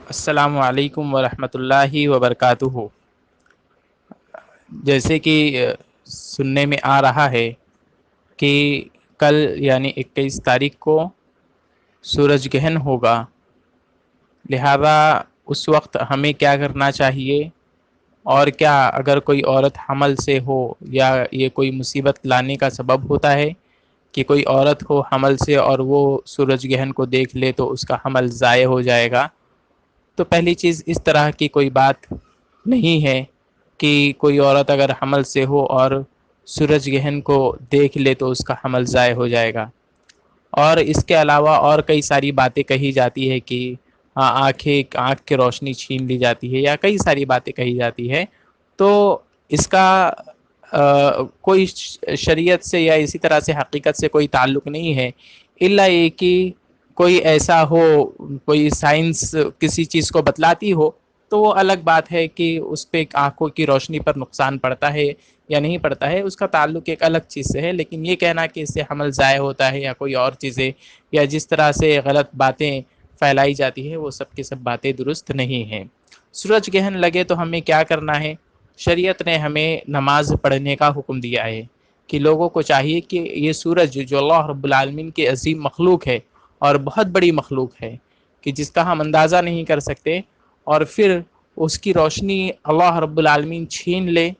السلام علیکم ورحمۃ اللہ وبرکاتہ۔ جیسے کہ سننے میں آ رہا ہے کہ کل یعنی 21 تاریخ کو سورج گرہن ہوگا، لہذا اس وقت ہمیں کیا کرنا چاہیے، اور کیا اگر کوئی عورت حمل سے ہو یا یہ کوئی مصیبت لانے کا سبب ہوتا ہے کہ کوئی عورت ہو حمل سے اور وہ سورج گرہن کو دیکھ لے تو اس کا حمل ضائع ہو جائے گا؟ تو پہلی چیز، اس طرح کی کوئی بات نہیں ہے کہ کوئی عورت اگر حمل سے ہو اور سورج گرہن کو دیکھ لے تو اس کا حمل ضائع ہو جائے گا۔ اور اس کے علاوہ اور کئی ساری باتیں کہی جاتی ہے کہ آنکھ کی روشنی چھین لی جاتی ہے، یا کئی ساری باتیں کہی جاتی ہے۔ تو اس کا کوئی شریعت سے یا اسی طرح سے حقیقت سے کوئی تعلق نہیں ہے، الا یہ کہ کوئی ایسا ہو، کوئی سائنس کسی چیز کو بتلاتی ہو تو وہ الگ بات ہے کہ اس پہ آنکھوں کی روشنی پر نقصان پڑتا ہے یا نہیں پڑتا ہے، اس کا تعلق ایک الگ چیز سے ہے۔ لیکن یہ کہنا کہ اس سے حمل ضائع ہوتا ہے یا کوئی اور چیزیں یا جس طرح سے غلط باتیں پھیلائی جاتی ہے، وہ سب کی سب باتیں درست نہیں ہیں۔ سورج گرہن لگے تو ہمیں کیا کرنا ہے؟ شریعت نے ہمیں نماز پڑھنے کا حکم دیا ہے کہ لوگوں کو چاہیے کہ یہ سورج جو اللہ رب العالمین کی عظیم مخلوق ہے اور بہت بڑی مخلوق ہے کہ جس کا ہم اندازہ نہیں کر سکتے، اور پھر اس کی روشنی اللہ رب العالمین چھین لے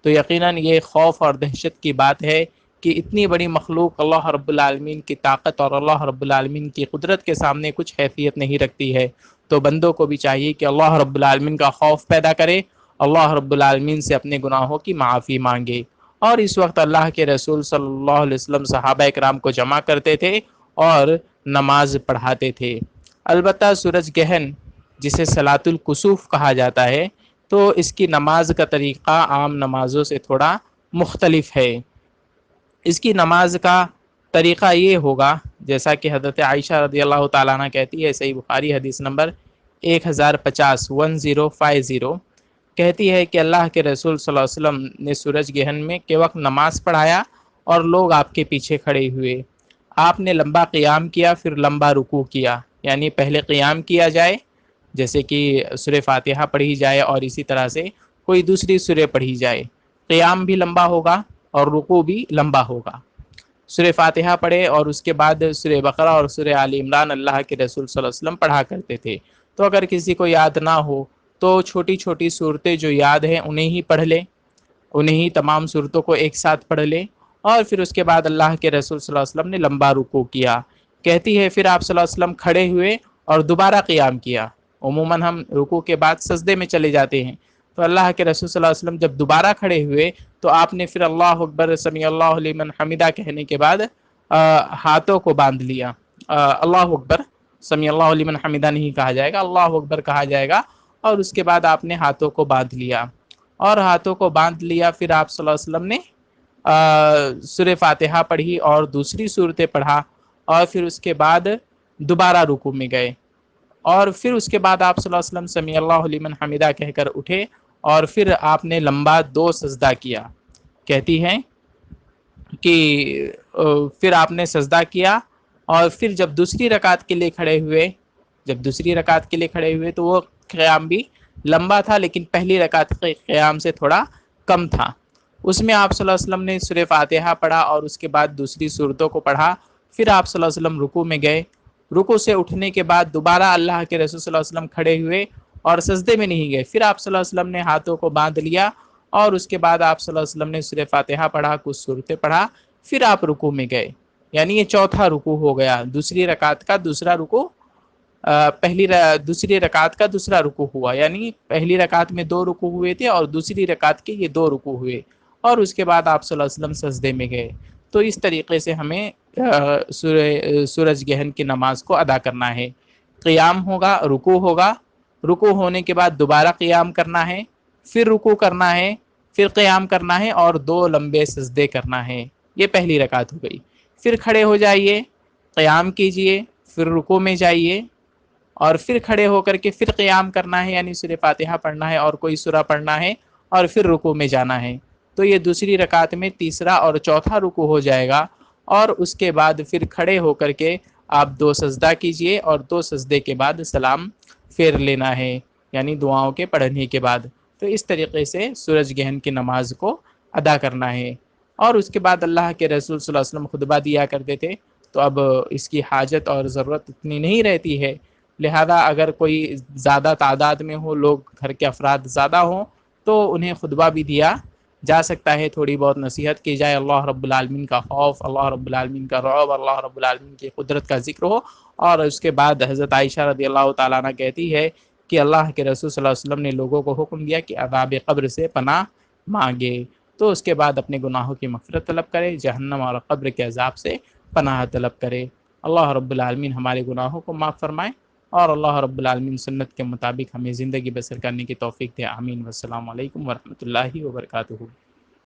تو یقیناً یہ خوف اور دہشت کی بات ہے کہ اتنی بڑی مخلوق اللہ رب العالمین کی طاقت اور اللہ رب العالمین کی قدرت کے سامنے کچھ حیثیت نہیں رکھتی ہے۔ تو بندوں کو بھی چاہیے کہ اللہ رب العالمین کا خوف پیدا کرے، اللہ رب العالمین سے اپنے گناہوں کی معافی مانگے۔ اور اس وقت اللہ کے رسول صلی اللہ علیہ وسلم صحابہ کرام کو جمع کرتے تھے اور نماز پڑھاتے تھے۔ البتہ سورج گرہن جسے صلاۃ الکسوف کہا جاتا ہے، تو اس کی نماز کا طریقہ عام نمازوں سے تھوڑا مختلف ہے۔ اس کی نماز کا طریقہ یہ ہوگا، جیسا کہ حضرت عائشہ رضی اللہ تعالیٰ عنہ کہتی ہے، صحیح بخاری حدیث نمبر 1050 کہتی ہے کہ اللہ کے رسول صلی اللہ علیہ وسلم نے سورج گرہن میں کے وقت نماز پڑھایا اور لوگ آپ کے پیچھے کھڑے ہوئے۔ آپ نے لمبا قیام کیا، پھر لمبا رکوع کیا، یعنی پہلے قیام کیا جائے جیسے کہ سورہ فاتحہ پڑھی جائے اور اسی طرح سے کوئی دوسری سورہ پڑھی جائے، قیام بھی لمبا ہوگا اور رکوع بھی لمبا ہوگا۔ سورہ فاتحہ پڑھے اور اس کے بعد سورہ بقرہ اور سورہ آل عمران اللہ کے رسول صلی اللہ علیہ وسلم پڑھا کرتے تھے۔ تو اگر کسی کو یاد نہ ہو تو چھوٹی چھوٹی صورتیں جو یاد ہیں انہیں ہی پڑھ لے، انہیں ہی تمام صورتوں کو ایک ساتھ پڑھ لے، اور پھر اس کے بعد اللہ کے رسول صلی اللہ علیہ وسلم نے لمبا رکوع کیا۔ کہتی ہے پھر آپ صلی اللہ علیہ وسلم کھڑے ہوئے اور دوبارہ قیام کیا۔ عموماً ہم رکوع کے بعد سجدے میں چلے جاتے ہیں، تو اللہ کے رسول صلی اللہ علیہ وسلم جب دوبارہ کھڑے ہوئے تو آپ نے پھر اللہ اکبر سمیع اللہ لمن حمیدہ کہنے کے بعد ہاتھوں کو باندھ لیا۔ اللہ اکبر سمیع اللہ لمن حمیدہ نہیں کہا جائے گا، اللہ اکبر کہا جائے گا، اور اس کے بعد آپ نے ہاتھوں کو باندھ لیا، اور ہاتھوں کو باندھ لیا۔ پھر آپ صلی اللہ علیہ وسلم نے سورہ فاتحہ پڑھی اور دوسری صورتیں پڑھا، اور پھر اس کے بعد دوبارہ رکوع میں گئے، اور پھر اس کے بعد آپ صلی اللہ علیہ وسلم سمیع اللہ لمن حمیدہ کہہ کر اٹھے، اور پھر آپ نے لمبا 2 سجدہ کیا۔ کہتی ہیں کہ پھر آپ نے سجدہ کیا، اور پھر جب دوسری رکعت کے لیے کھڑے ہوئے تو وہ قیام بھی لمبا تھا، لیکن پہلی رکعت کے قیام سے تھوڑا کم تھا۔ اس میں آپ صلی اللہ علیہ وسلم نے سورہ فاتحہ پڑھا اور اس کے بعد دوسری صورتوں کو پڑھا۔ پھر آپ صلی اللہ علیہ وسلم رکوع میں گئے، رکوع سے اٹھنے کے بعد دوبارہ اللہ کے رسول صلی اللہ علیہ وسلم کھڑے ہوئے اور سجدے میں نہیں گئے۔ پھر آپ صلی اللہ علیہ وسلم نے ہاتھوں کو باندھ لیا، اور اس کے بعد آپ صلی اللہ علیہ وسلم نے سورہ فاتحہ پڑھا، کچھ صورتیں پڑھا، پھر آپ رکوع میں گئے۔ یعنی یہ چوتھا رکوع ہو گیا، دوسری رکعت کا دوسرا رکوع، دوسری رکعت کا دوسرا رکوع ہوا۔ یعنی پہلی رکعت میں 2 رکوع ہوئے تھے اور دوسری رکعت کے یہ 2 رکوع ہوئے، اور اس کے بعد آپ صلی اللہ علیہ وسلم سجدے میں گئے۔ تو اس طریقے سے ہمیں سورج گرہن کی نماز کو ادا کرنا ہے۔ قیام ہوگا، رکوع ہوگا، رکوع ہونے کے بعد دوبارہ قیام کرنا ہے، پھر رکوع کرنا ہے، پھر قیام کرنا ہے، اور 2 لمبے سجدے کرنا ہے۔ یہ پہلی رکعت ہو گئی۔ پھر کھڑے ہو جائیے، قیام کیجئے، پھر رکوع میں جائیے، اور پھر کھڑے ہو کر کے پھر قیام کرنا ہے، یعنی سورہ فاتحہ پڑھنا ہے اور کوئی سورہ پڑھنا ہے، اور پھر رکوع میں جانا ہے۔ تو یہ دوسری رکعت میں تیسرا اور چوتھا رکوع ہو جائے گا، اور اس کے بعد پھر کھڑے ہو کر کے آپ 2 سجدہ کیجئے، اور 2 سجدے کے بعد سلام پھیر لینا ہے، یعنی دعاؤں کے پڑھنے کے بعد. تو اس طریقے سے سورج گرہن کی نماز کو ادا کرنا ہے. اور اس کے بعد اللہ کے رسول صلی اللہ علیہ وسلم خطبہ دیا کرتے تھے، تو اب اس کی حاجت اور ضرورت اتنی نہیں رہتی ہے. لہذا اگر کوئی زیادہ تعداد میں ہو، لوگ گھر کے افراد زیادہ ہوں، تو انہیں خطبہ بھی دیا جا سکتا ہے، تھوڑی بہت نصیحت کی جائے، اللہ رب العالمین کا خوف، اللہ رب العالمین کا رعب، اللہ رب العالمین کی قدرت کا ذکر ہو. اور اس کے بعد حضرت عائشہ رضی اللہ تعالیٰ عنہ کہتی ہے کہ اللہ کے رسول صلی اللہ علیہ وسلم نے لوگوں کو حکم دیا کہ عذاب قبر سے پناہ مانگے. تو اس کے بعد اپنے گناہوں کی مغفرت طلب کرے، جہنم اور قبر کے عذاب سے پناہ طلب کرے. اللہ رب العالمین ہمارے گناہوں کو معاف فرمائے، اور اللہ رب العالمین سنت کے مطابق ہمیں زندگی بسر کرنے کی توفیق دے. آمین. والسلام علیکم ورحمۃ اللہ وبرکاتہ.